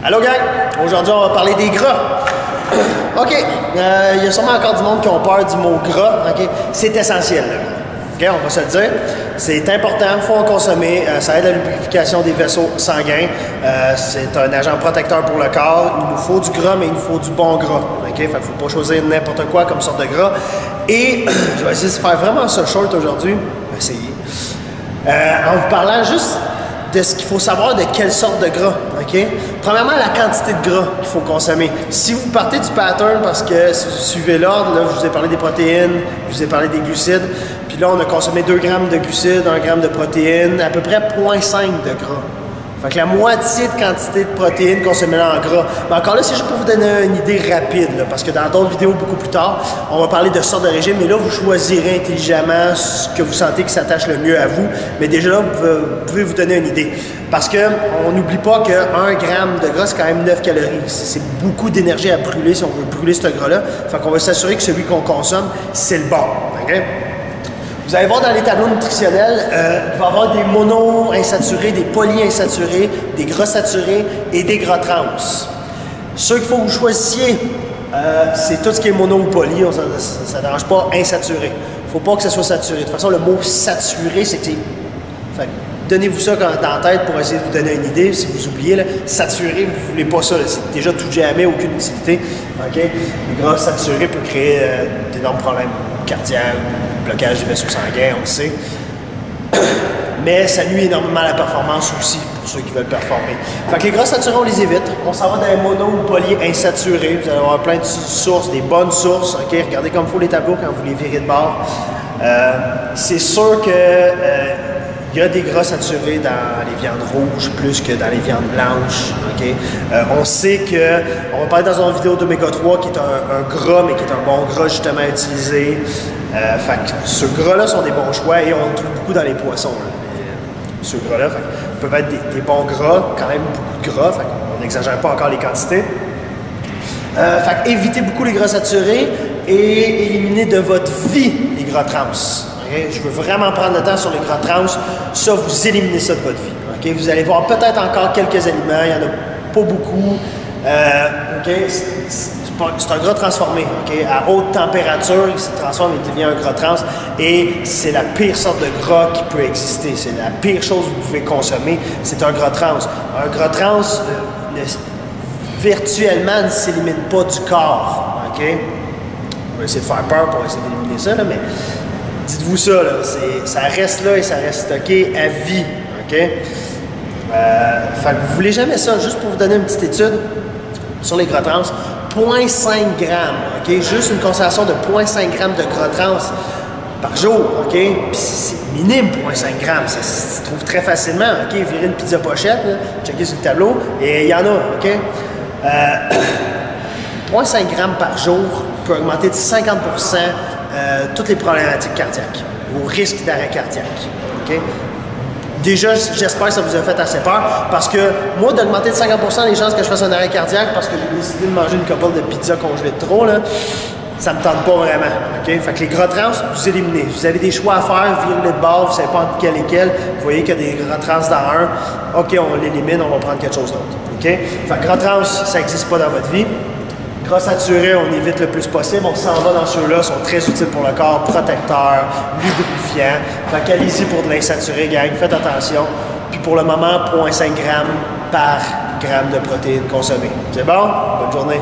Allô gang, aujourd'hui on va parler des gras. OK, il y a sûrement encore du monde qui ont peur du mot gras, OK? C'est essentiel, là. OK, on va se le dire. C'est important, il faut en consommer, ça aide à la lubrification des vaisseaux sanguins, c'est un agent protecteur pour le corps, il nous faut du gras, mais il nous faut du bon gras, OK? Fait qu'il ne faut pas choisir n'importe quoi comme sorte de gras. Et je vais essayer de faire vraiment ça short aujourd'hui, je vais essayer, en vous parlant juste de ce qu'il faut savoir de quelle sorte de gras, OK? Premièrement, la quantité de gras qu'il faut consommer. Si vous partez du pattern, parce que si vous suivez l'ordre, là, je vous ai parlé des protéines, je vous ai parlé des glucides, puis là, on a consommé 2 grammes de glucides, 1 gramme de protéines, à peu près 0,5 de gras. Fait que la moitié de quantité de protéines consommées en gras. Mais encore là, c'est juste pour vous donner une idée rapide, là, parce que dans d'autres vidéos beaucoup plus tard, on va parler de sortes de régimes, mais là, vous choisirez intelligemment ce que vous sentez qui s'attache le mieux à vous. Mais déjà là, vous pouvez vous donner une idée. Parce qu'on n'oublie pas que 1 gramme de gras, c'est quand même 9 calories. C'est beaucoup d'énergie à brûler si on veut brûler ce gras-là. Fait qu'on va s'assurer que celui qu'on consomme, c'est le bon. OK? Vous allez voir dans les tableaux nutritionnels, il va y avoir des mono-insaturés, des polyinsaturés, des gras saturés et des gras trans. Ceux qu'il faut que vous choisissiez, c'est tout ce qui est mono ou poly, ça ne dérange pas, insaturé. Il ne faut pas que ça soit saturé. De toute façon, le mot saturé, c'est que c'est... Donnez-vous ça dans la tête pour essayer de vous donner une idée. Si vous oubliez, là, saturé, vous ne voulez pas ça. C'est déjà tout jamais, aucune utilité. Okay? Le gras saturé peut créer d'énormes problèmes cardiaques, blocage des vaisseaux sanguins, on le sait. Mais ça nuit énormément à la performance aussi, pour ceux qui veulent performer. Fait que les gras saturés, on les évite. On s'en va dans les mono ou polyinsaturés. Vous allez avoir plein de sources, des bonnes sources. Okay? Regardez comme il faut les tableaux quand vous les virez de bord. C'est sûr que... il y a des gras saturés dans les viandes rouges plus que dans les viandes blanches. Okay? On sait que, on va parler dans une vidéo d'oméga 3 qui est un gras, mais qui est un bon gras justement à utiliser. Fait que ce gras-là sont des bons choix et on le trouve beaucoup dans les poissons. Ce gras-là, peuvent être des bons gras, quand même beaucoup de gras, fait on n'exagère pas encore les quantités. Fait que évitez beaucoup les gras saturés et éliminez de votre vie les gras trans. Okay? Je veux vraiment prendre le temps sur les gras trans. Ça, vous éliminez ça de votre vie. Okay? Vous allez voir peut-être encore quelques aliments. Il n'y en a pas beaucoup. Okay? C'est un gras transformé. Okay? À haute température, il se transforme et devient un gras trans. Et c'est la pire sorte de gras qui peut exister. C'est la pire chose que vous pouvez consommer. C'est un gras trans. Un gras trans, virtuellement, ne s'élimine pas du corps. Okay? On va essayer de faire peur pour essayer d'éliminer ça, là, mais... dites-vous ça, là, ça reste là et ça reste stocké à vie, OK? Fait que vous voulez jamais ça, juste pour vous donner une petite étude sur les gras trans, 0,5 grammes, OK? Juste une concentration de 0,5 grammes de gras trans par jour, OK? Puis c'est minime, 0,5 grammes, ça se trouve très facilement, OK? Virez une pizza pochette, là, checkez sur le tableau, et il y en a, OK? 0,5 grammes par jour peut augmenter de 50% toutes les problématiques cardiaques, vos risques d'arrêt cardiaque. Okay? Déjà, j'espère que ça vous a fait assez peur, parce que moi, d'augmenter de 50% les chances que je fasse un arrêt cardiaque parce que j'ai décidé de manger une couple de pizza congelée de trop, là, ça me tente pas vraiment. Okay? Fait que les gras trans, vous éliminez. Vous avez des choix à faire, virez de bord, vous ne savez pas entre quel et quel. Vous voyez qu'il y a des gras trans dans un. OK, on l'élimine, on va prendre quelque chose d'autre. Okay? Fait que gras trans, ça n'existe pas dans votre vie. Gras saturés, on évite le plus possible. On s'en va dans ceux-là, sont très utiles pour le corps, protecteurs, lubrifiants. Fait qu'allez-y pour de l'insaturé, gang, faites attention. Puis pour le moment, 0,5 grammes par gramme de protéines consommées. C'est bon? Bonne journée.